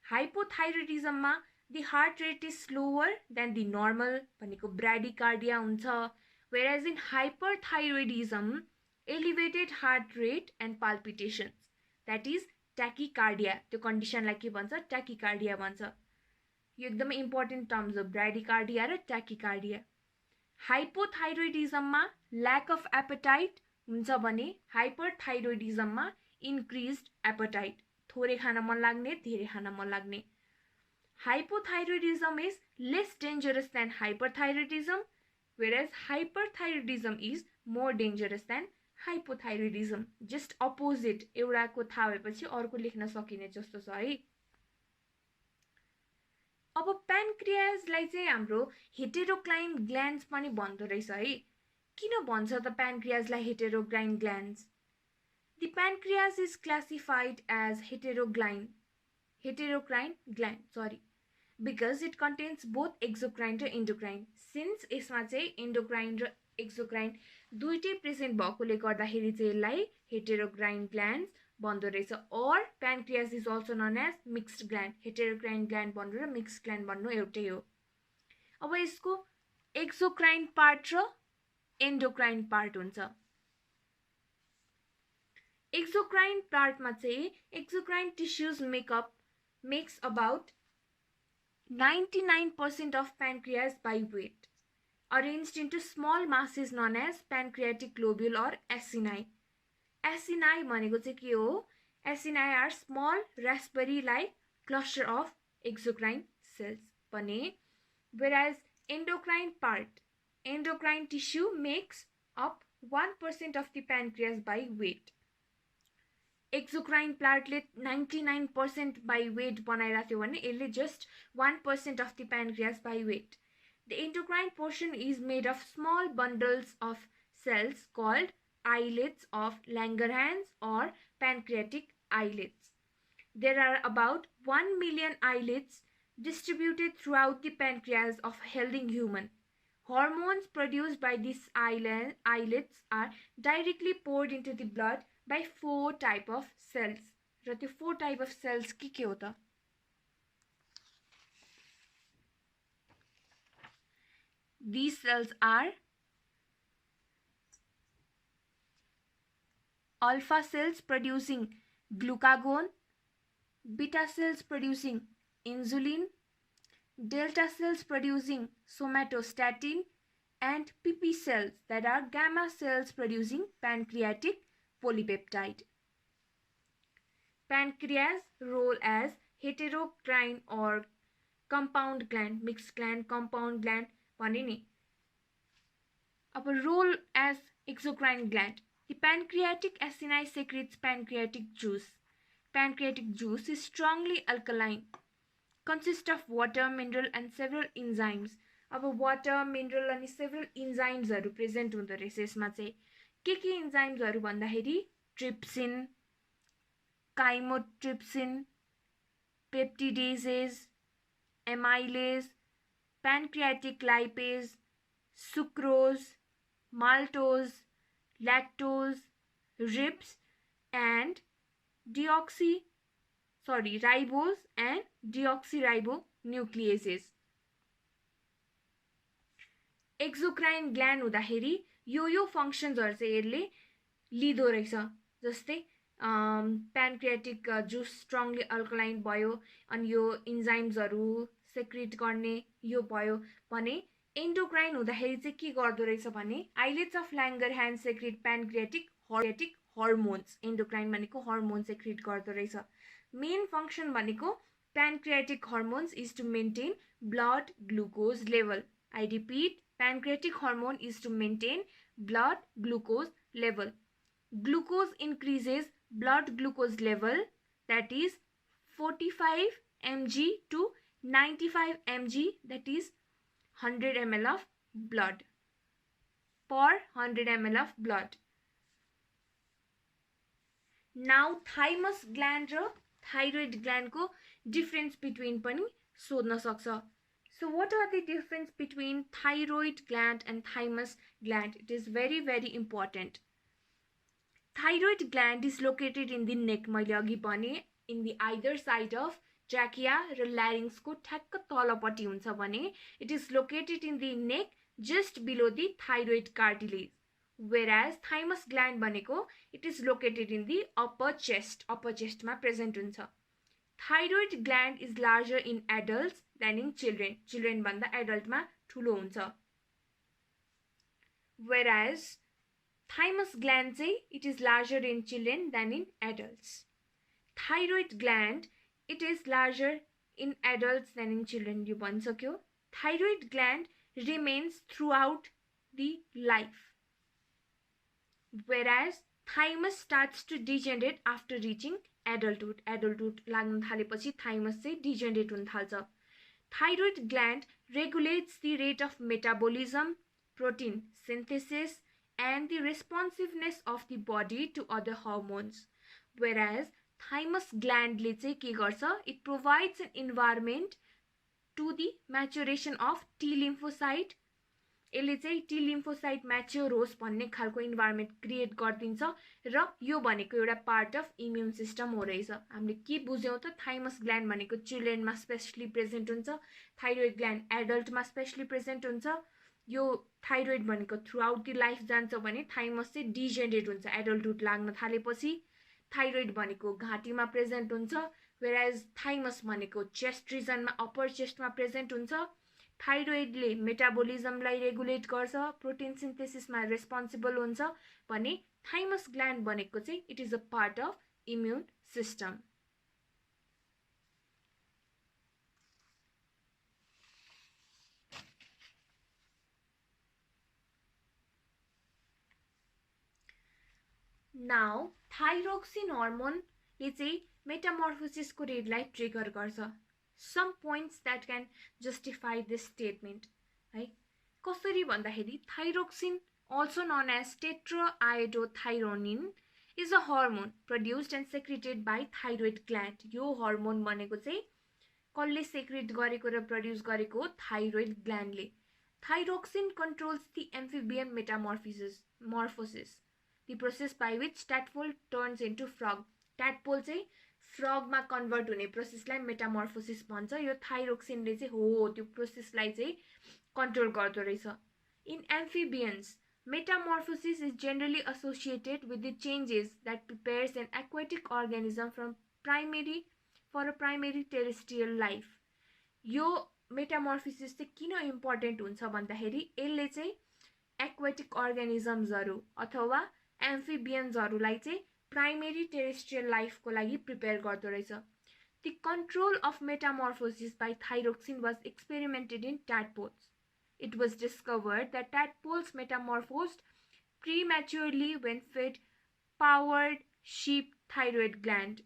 Hypothyroidism ma the heart rate is slower than the normal भनेको bradycardia हुन्छ, whereas in hyperthyroidism elevated heart rate and palpitations, that is tachycardia, त्यो condition लाई के भन्छ, tachycardia भन्छ। यो एकदमै important terms हो ब्राडिकार्डिया र ट्याकिकार्डिया। हाइपोथाइरोइडिजममा ल्याक अफ एपेटाइट हुन्छ भने हाइपरथाइरोइडिजममा इन्क्रिज्ड एपेटाइट, थोरै खान मन लाग्ने धेरै खान मन लाग्ने। Hypothyroidism is less dangerous than hyperthyroidism, whereas hyperthyroidism is more dangerous than hypothyroidism. Just opposite. एउटाको थाहा भएपछि अर्को लेख्न सकिने जस्तो छ है। अब प्यानक्रियाजलाई चाहिँ हाम्रो हेटेरोक्राइन ग्ल्यान्ड्स पनि भन्दो रहेछ है। किन भन्छ त प्यानक्रियाजलाई हेटेरोक्राइन glands? The pancreas is classified as heterocrine gland, because it contains both exocrine र endocrine. Since यसमा चाहिँ endocrine र exocrine दुईटै प्रेजेन्ट भएकोले गर्दाखेरि चाहिँ यसलाई heterocrine glands भन्दो रहेछ। or pancreas is also known as mixed gland. heterocrine gland भन्नु र mixed gland भन्नु एउटै हो। अब यसको exocrine part र endocrine part हुन्छ। Exocrine part मा चाहिँ exocrine tissues makes about 99% of pancreas by weight, arranged into small masses known as pancreatic globule or acini. Acini भनेको चाहिँ के हो? Acini are small raspberry-like cluster of exocrine cells भने, whereas endocrine tissue makes up 1% of the pancreas by weight. Exocrine partले 99% by weight बनाइरहेको थियो भने यसले just 1% of the pancreas by weight. The endocrine portion is made of small bundles of cells called islets of Langerhans or pancreatic islets. There are about 1 million islets distributed throughout the pancreas of a healthy human. Hormones produced by these islets are directly poured into the blood by 4 type of cells. र त्यो 4 type of cells के हो त? These cells are alpha cells producing glucagon, beta cells producing insulin, delta cells producing somatostatin, and PP cells that are gamma cells producing pancreatic polypeptide. Pancreas role as heterocrine or compound gland, mixed gland, compound gland भने नि। अब role as exocrine gland. The pancreatic acini secretes pancreatic juice. Pancreatic juice is strongly alkaline, consists of water, mineral and several enzymes. अब water, mineral अनि several enzymes हरु present हुँदो रहेछ यसमा चाहिँ। के enzymes हरु भन्दाखेरि trypsin, chymotrypsin, peptidases, amylase, pancreatic lipase, sucrose, maltose, lactose, ribs and ribose and deoxyribonucleases. Exocrine gland हुँदाखेरि यो फंक्शन्सहरु चाहिँ यसले लिदो रहेछ। जस्तै pancreatic juice strongly alkaline भयो अनि यो enzymes secrete गर्ने यो भयो भने endocrine हुँदाखेरि चाहिँ के गर्दो रहेछ भने islets of Langerhans secrete pancreatic hormones. endocrine भनेको hormone secrete गर्दो रहेछ। main function भनेको pancreatic hormones is to maintain blood glucose level. I repeat, pancreatic hormone is to maintain blood glucose level. Glucose increases blood glucose level, that is 45 mg to 95 mg, that is 100 ml of blood per 100 ml of blood. Now thymus gland र thyroid gland को difference between पनि सोध्न सक्छ. So what are the difference between thyroid gland and thymus gland? It is very important. Thyroid gland is located in the neck. मैले अघि भने in the either side of trachea र larynx को ठ्याक्क तलपट्टि हुन्छ भने it is located in the neck just below the thyroid cartilage. Whereas thymus gland भनेको it is located in the upper chest मा present हुन्छ. Thyroid gland is larger in adults than in children. Children भन्दा adult मा ठुलो हुन्छ. Whereas thymus gland चाहिँ it is larger in children than in adults. Thyroid gland it is larger in adults than in children. यो भनिसक्यो. Thyroid gland remains throughout the life. Whereas thymus starts to degenerate after reaching adulthood. Adulthood लाग्न थालेपछि thymus चाहिँ degenerate हुन थाल्छ. Thyroid gland regulates the rate of metabolism, protein synthesis, and the responsiveness of the body to other hormones. Whereas thymus gland ले चाहिँ के गर्छ? It provides an environment to the maturation of T lymphocyte. यसले चाहिँ T lymphocyte mature होस् भन्ने खालको environment create गरिदिन्छ र यो भनेको एउटा पार्ट अफ इम्युन सिस्टम हो रहेछ. हामीले के बुझ्यौं त? थाइमस ग्ल्यान्ड भनेको चिल्ड्रेनमा स्पेशली प्रेजेन्ट हुन्छ, थाइरोइड ग्ल्यान्ड एडल्टमा स्पेशली प्रेजेन्ट हुन्छ. यो थाइरोइड भनेको थ्रु आउट द लाइफ जान्छ भने थाइमस चाहिँ डिजेनरेट हुन्छ एडल्टहुड लाग्न थालेपछि. थाइरोइड भनेको घाँटीमा प्रेजेन्ट हुन्छ, वेयरएज थाइमस भनेको चेस्ट रिजनमा अप्पर चेस्टमा प्रेजेन्ट हुन्छ. थाइरोइडले मेटाबोलिजमलाई रेगुलेट गर्छ, प्रोटिन सिन्थेसिसमा रेस्पोन्सिबल हुन्छ भने थाइमस ग्ल्यान्ड भनेको चाहिँ it is a part of immune system. Now thyroxine हर्मोनले चाहिँ मेटामोर्फोसिसको रेटलाई ट्रिगर गर्छ. Some points that can justify this statement. है कसरी भन्दाखेरि thyroxine, also known as tetraiodothyronine, is a hormone produced and secreted by thyroid gland. यो hormone भनेको चाहिँ कसले secrete गरेको र produce गरेको हो? thyroid gland ले. Thyroxine controls the amphibian metamorphosis, the process by which tadpole turns into frog. Tadpole चाहिँ फ्रगमा कन्भर्ट हुने प्रोसेसलाई मेटामोर्फोसिस भन्छ. यो थाइरोक्सिनले चाहिँ हो त्यो प्रोसेसलाई चाहिँ कन्ट्रोल गर्दो रहेछ. In amphibians metamorphosis is generally associated with the changes that prepares an aquatic organism for a primary terrestrial life. यो मेटामोर्फोसिस चाहिँ किन इम्पोर्टेन्ट हुन्छ भन्दाखेरि यसले चाहिँ एक्वेटिक अर्गानिजम्सहरू अथवा एम्फिबियन्सहरूलाई चाहिँ प्राइमेरी टेरेस्ट्रियल लाइफ को लागि प्रिपेयर गर्दो रहेछ. The control of metamorphosis by thyroxine was experimented in tadpoles. It was discovered that tadpoles metamorphosed prematurely when fed powered sheep thyroid gland.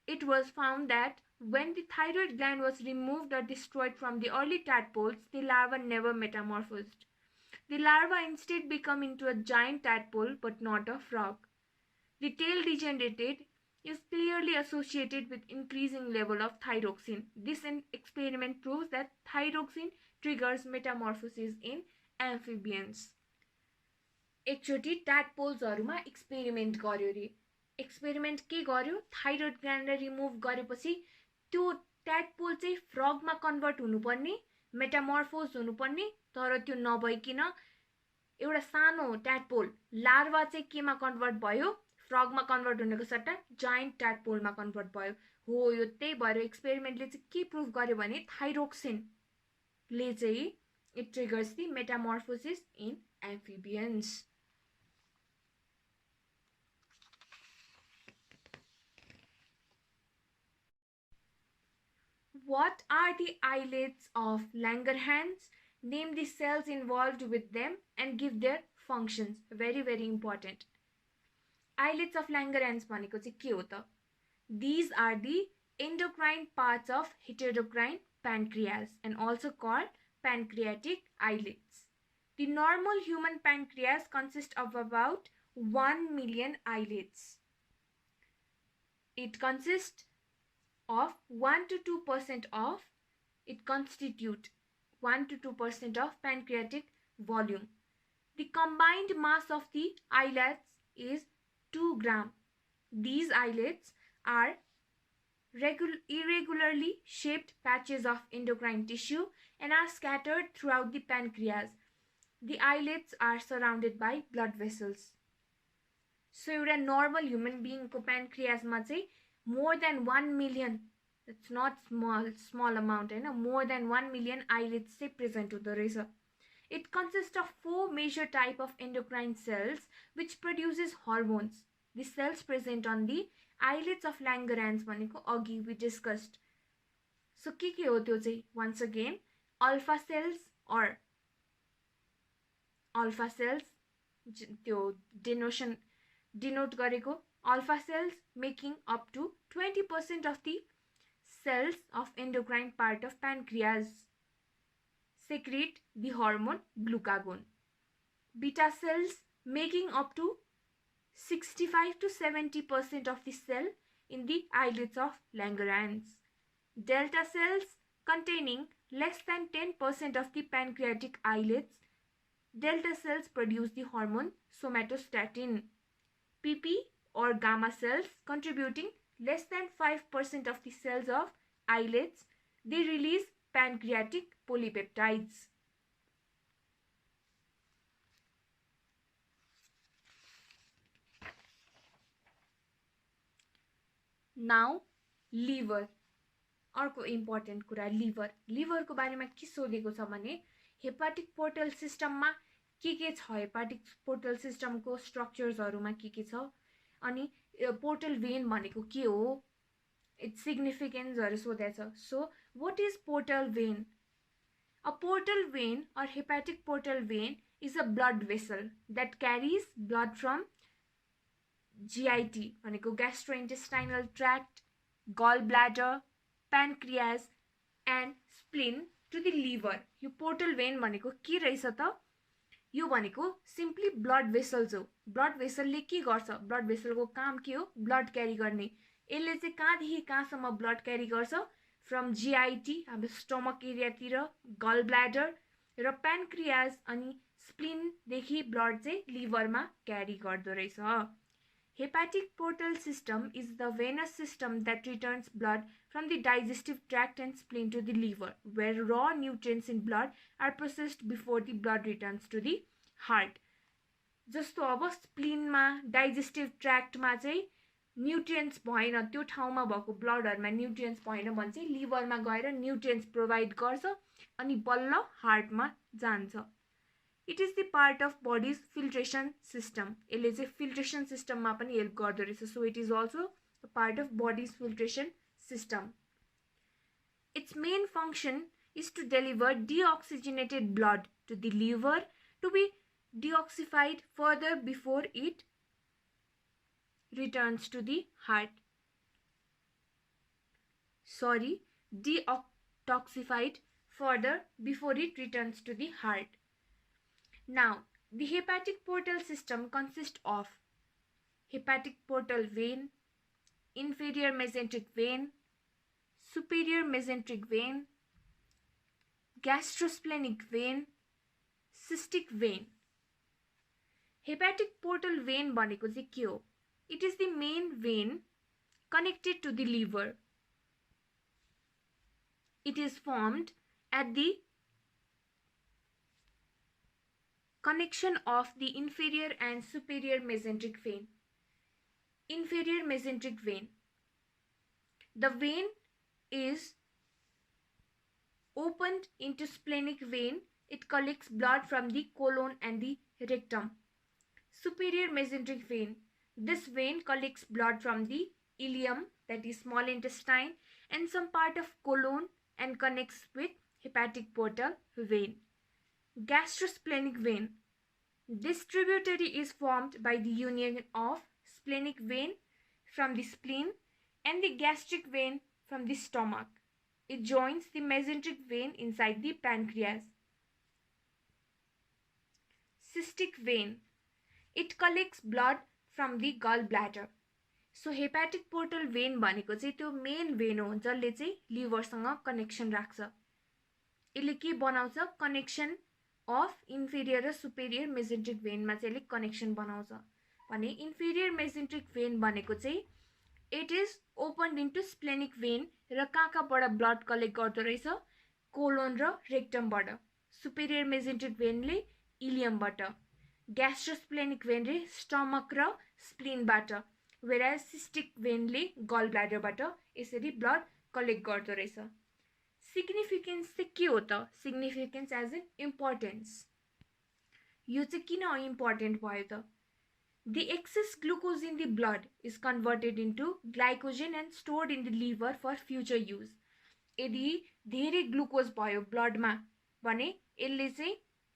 It was found that when the thyroid gland was removed or destroyed from the early tadpoles, the larva never metamorphosed. The larva instead became into a giant tadpole but not a frog. The tail degenerated is clearly associated with increasing level of thyroxine. This experiment proves that thyroxine triggers metamorphosis in amphibians. एकचोटि ट्याडपोल्सहरुमा experiment गर्यो रे. Experiment के गर्यो? Thyroid ग्ल्यान्डलाई remove गरेपछि त्यो ट्याडपोल चाहिँ फ्रगमा convert हुनुपर्ने, मेटामोर्फोज हुनुपर्ने, तर त्यो नभइकिन एउटा सानो ट्याडपोल लार्वा चाहिँ केमा कन्भर्ट भयो? फ्रगमा कन्भर्ट हुनेको सट्टा जायन्ट ट्याडपोलमा कन्भर्ट भयो. हो यो त्यही भएर एक्सपेरिमेन्टले चाहिँ के प्रुभ गर्यो भने थाइरोक्सिनले चाहिँ it triggers the metamorphosis in amphibians. What are the islets of Langerhans? Name the cells involved with them and give their functions. Very, very important. Islets of Langerhans भनेको चाहिँ के हो त? These are the endocrine parts of heterocrine pancreas and also called pancreatic islets. The normal human pancreas consists of about 1 million islets. It consists of 1 to 2% of, it constitute 1 to 2% of pancreatic volume. The combined mass of the islets is 2 gram. These islets are irregularly shaped patches of endocrine tissue and are scattered throughout the pancreas. The islets are surrounded by blood vessels. So एउटा normal human being को pancreas मा चाहिँ more than 1 million, that's not small amount हैन, more than 1 million islets चाहिँ present हुँदो रहेछ. It consists of 4 major type of endocrine cells which produces hormones. The cells present on the islets of Langerhans भनेको अघि we discussed. So के हो त्यो चाहिँ? Once again, alpha cells or alpha cells, त्यो denote गरेको alpha cells making up to 20% of the cells of endocrine part of pancreas secrete the hormone glucagon. Beta cells making up to 65 to 70% of the cell in the islets of Langerhans. Delta cells containing less than 10% of the pancreatic islets. Delta cells produce the hormone somatostatin. PP or gamma cells contributing less than 5% of the cells of islets. They release pancreatic polypeptides. Now liver. अर्को important कुरा liver को बारेमा के सोधेको छ भने hepatic portal सिस्टममा के छ, हेपाटिक पोर्टल सिस्टमको स्ट्रक्चर्सहरुमा के छ, अनि पोर्टल वेन भनेको के हो, इट्स सिग्निफिकेन्सहरु सोधेछ. So what is portal vein? A portal vein or hepatic portal vein is a blood vessel that carries blood from GIT भनेको gastrointestinal tract, gallbladder, pancreas and spleen to the liver. यो portal vein भनेको के रहेछ त? यो भनेको simply blood vessels हो. blood vessel ले के गर्छ? blood vessel को काम के हो? blood carry गर्ने. यसले चाहिँ कहाँदेखि कहाँसम्म blood carry गर्छ? from GIT हाम्रो stomach area तिर, gallbladder र pancreas अनि spleen देखि blood चाहिँ liver मा carry गर्दो रहेछ. Hepatic portal system is the venous system that returns blood from the digestive tract and spleen to the liver, where raw nutrients in blood are processed before the blood returns to the heart. जस्तो अब spleen मा, digestive tract मा चाहिँ nutrients भएन, त्यो ठाउँमा भएको ब्लडहरुमा nutrients भएन भने चाहिँ लिभरमा गएर न्युट्रिएन्ट्स प्रोवाइड गर्छ अनि बल्ल हार्टमा जान्छ. It is the part of body's filtration system. यसले चाहिँ फिल्ट्रेसन सिस्टममा पनि हेल्प गर्दो रहेछ. So it is also a part of body's filtration system. Its main function is to deliver deoxygenated blood to the liver to be deoxified further before it returns to the heart. Detoxified further before it returns to the heart. Now, the hepatic portal system consists of hepatic portal vein, inferior mesenteric vein, superior mesenteric vein, gastrosplenic vein, cystic vein. Hepatic portal vein भनेको चाहिँ के हो? It is the main vein connected to the liver. It is formed at the connection of the inferior and superior mesenteric vein. Inferior mesenteric vein. The vein is opened into splenic vein. It collects blood from the colon and the rectum. Superior mesenteric vein. This vein collects blood from the ileum, that is small intestine, and some part of colon and connects with hepatic portal vein. Gastrosplenic vein. This tributary is formed by the union of splenic vein from the spleen and the gastric vein from the stomach. It joins the mesenteric vein inside the pancreas. Cystic vein. It collects blood from the gallbladder. So hepatic portal vein भनेको चाहिँ त्यो main vein हो जसले चाहिँ लिभरसँग connection राख्छ. यसले के बनाउँछ? कनेक्सन अफ इन्फेरियर र सुपेरियर मेसेन्ट्रिक भेनमा चाहिँ यसले कनेक्सन बनाउँछ. भने इन्फेरियर मेसेन्ट्रिक भेन भनेको चाहिँ it is opened into splenic vein र कहाँबाट ब्लड कलेक्ट गर्दो रहेछ? कोलोन र रेक्टमबाट. सुपेरियर मेसेन्ट्रिक भेनले इलियमबाट. ग्यास्ट्रोस्प्लेनिक भेन रे स्टमक र स्प्लिनबाट. whereas cystic vein ले गल ब्ल्याडरबाट यसरी ब्लड कलेक्ट गर्दो रहेछ. सिग्निफिकेन्स चाहिँ के हो त? Significance as an importance. यो चाहिँ किन इम्पोर्टेन्ट भयो त? The excess glucose in the blood is converted into glycogen and stored in the liver for future use. यदि धेरै ग्लुकोज भयो ब्लडमा भने यसले चाहिँ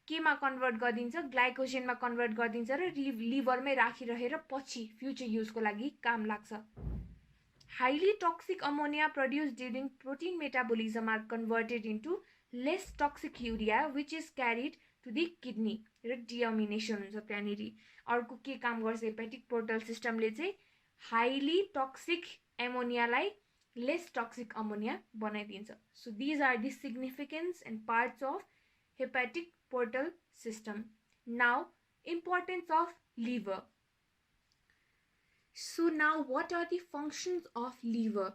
केमा कन्भर्ट गरिदिन्छ? ग्लाइकोजेनमा कन्भर्ट गरिदिन्छ र लिभरमै राखिरहेर पछि फ्युचर युजको लागि काम लाग्छ. Highly toxic ammonia produced during protein metabolism are converted into less toxic urea which is carried to the kidney र डिअमिनेसन हुन्छ त्यहाँनिर. अर्को के काम गर्छ हेपेटिक पोर्टल सिस्टमले चाहिँ हाइली टक्सिक एमोनियालाई लेस टक्सिक अमोनिया बनाइदिन्छ. So these are the significance and parts of hepatic portal system. Now importance of liver. So now what are the functions of liver?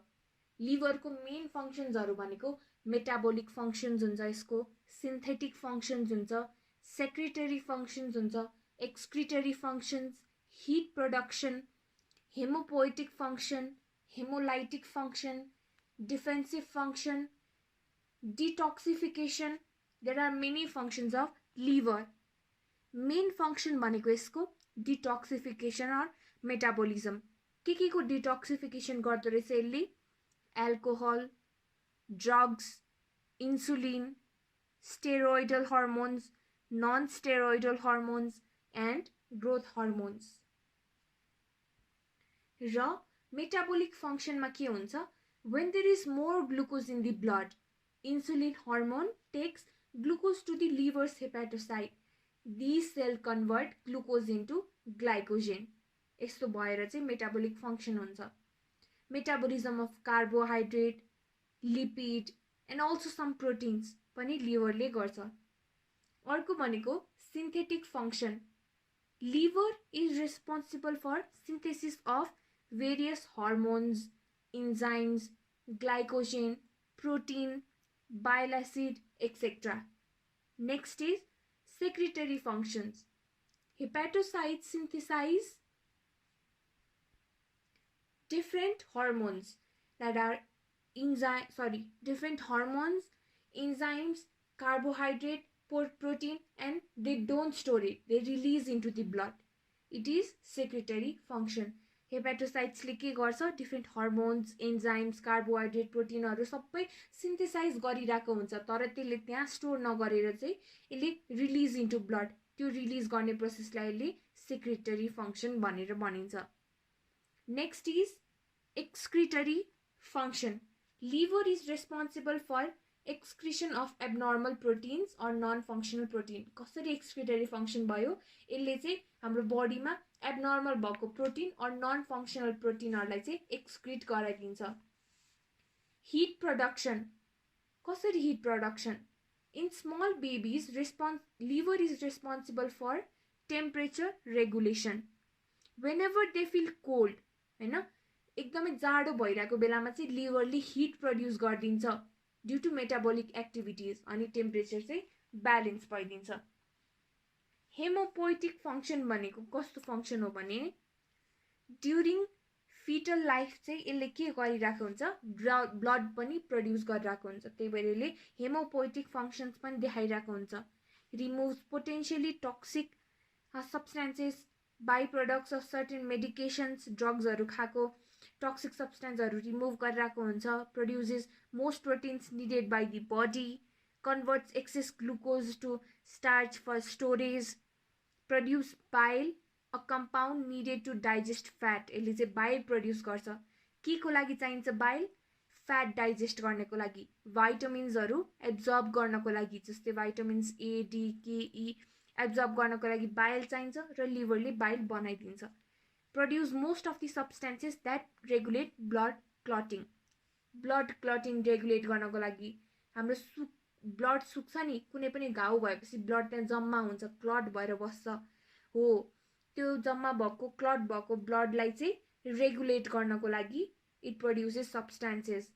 लिभरको मेन फङ्सन्सहरू भनेको metabolic functions हुन्छ, यसको synthetic functions हुन्छ, secretory functions हुन्छ, excretory functions, heat production, haemopoietic function, haemolytic function, defensive function, detoxification. There are many functions of liver. Main function भनेको यसको detoxification or metabolism. के को डिटोक्सिफिकेसन गर्दो रहेछ यसले? Alcohol, drugs, insulin, steroidal hormones, non-steroidal hormones and growth hormones. र metabolic function मा के हुन्छ? When there is more glucose in the blood, insulin hormone takes glucose to the liver's hepatocyte. These cells convert glucose into glycogen. यस्तो भएर चाहिँ metabolic function हुन्छ. Metabolism of carbohydrate, lipid and also some proteins पनि लिभरले गर्छ. अर्को भनेको synthetic function. Liver is responsible for synthesis of various hormones, enzymes, glycogen, protein, bile acid etcetera. Next is secretory functions. Hepatocytes synthesise different hormones that are different hormones, enzymes, carbohydrate, protein, and they don't store it, they release into the blood. It is secretory function. Hepatocytes ले के गर्छ? different hormones, enzymes, carbohydrate, प्रोटिनहरु सबै synthesise गरिरहेको हुन्छ, तर त्यसले त्यहाँ store नगरेर चाहिँ यसले रिलिज इन्टु ब्लड. त्यो रिलिज गर्ने प्रोसेसलाई यसले सेक्रेटरी फङ्सन भनेर भनिन्छ. Next is excretory function. Liver is responsible for excretion of abnormal proteins or non-functional protein. कसरी excretory function भयो? यसले चाहिँ हाम्रो बडीमा abnormal भएको प्रोटिन or non-functional प्रोटिनहरुलाई चाहिँ excrete गराइदिन्छ. Heat production. कसरी heat production? In small babies, liver is responsible for temperature regulation. Whenever they feel cold, हैन, एकदमै जाडो भइरहेको बेलामा चाहिँ लिभरले हिट प्रड्युस गरिदिन्छ ड्यू टु मेटाबोलिक एक्टिभिटिज, अनि टेम्परेचर चाहिँ ब्यालेन्स भइदिन्छ. हेमोपोइटिक फङ्सन भनेको कस्तो फङ्सन हो भने ड्युरिङ फिटल लाइफ चाहिँ यसले के गरिरहेको हुन्छ? ब्लड पनि प्रड्युस गरिरहेको हुन्छ. त्यही भएर यसले हेमोपोइटिक फङ्सन्स पनि देखाइरहेको हुन्छ. Removes potentially toxic substances, by products of certain medications, ड्रग्सहरू खाएको टक्सिक सब्सटेन्सहरू रिमुभ गरिरहेको हुन्छ. Produces most proteins needed by the body, converts excess glucose to starch for storage, produce bile, a compound needed to digest fat. यसले चाहिँ bile produce गर्छ. के को लागि चाहिन्छ बाइल? फ्याट डाइजेस्ट गर्नको लागि, भाइटामिन्सहरू एब्जर्ब गर्नको लागि, जस्तै भाइटामिन्स ए, डी, के, ई एब्जर्ब गर्नको लागि बाइल चाहिन्छ र लिभरले बाइल बनाइदिन्छ. Produce most of the substances that regulate blood clotting. Blood clotting regulate गर्नको लागि हाम्रो ब्लड सुक्छ नि, कुनै पनि घाउ भएपछि ब्लड त्यहाँ जम्मा हुन्छ, क्लट भएर बस्छ हो. त्यो जम्मा भएको क्लट भएको ब्लडलाई चाहिँ रेगुलेट गर्नको लागि it produces substances.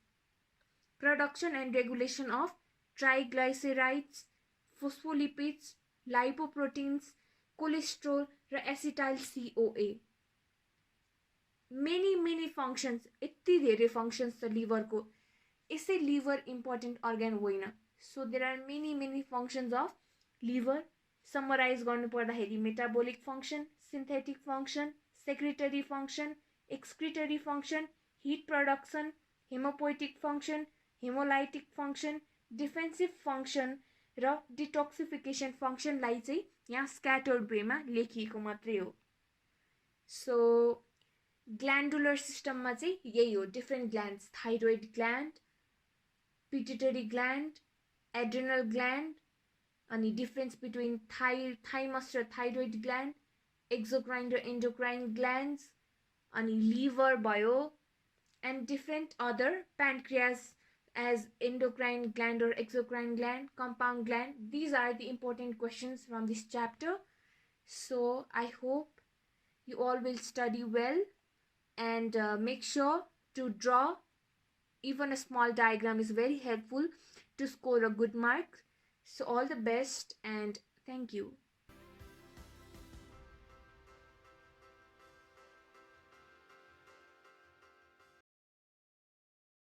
Production and regulation of triglycerides, phospholipids, lipoproteins, cholesterol र acetyl CoA. मेनी फङ्सन्स, यति धेरै फङ्सन्स छ लिभरको। यसै लिभर इम्पोर्टेन्ट अर्गन होइन। So there are many functions of liver. Summarise गर्नु पर्दाखेरि metabolic function, synthetic function, secretory function, excretory function, heat production, haemopoietic function, haemolytic function, defensive function र detoxification फङ्सनलाई चाहिँ यहाँ स्क्याटर्ड वेमा लेखिएको मात्रै हो। सो ग्ल्यान्डुलर सिस्टममा चाहिँ यही हो, different glands, thyroid gland, pituitary gland, adrenal gland, अनि डिफ्रेन्स बिट्विन थाइमस र थाइरोइड ग्ल्यान्ड, एक्जोक्राइन र एन्डोक्राइन ग्ल्यान्ड्स, अनि लिभर भयो, and different other pancreas as endocrine gland or exocrine gland, compound gland. These are the important questions from this chapter. So I hope you all will study well and make sure to draw. Even a small diagram is very helpful to score a good mark. So all the best and thank you.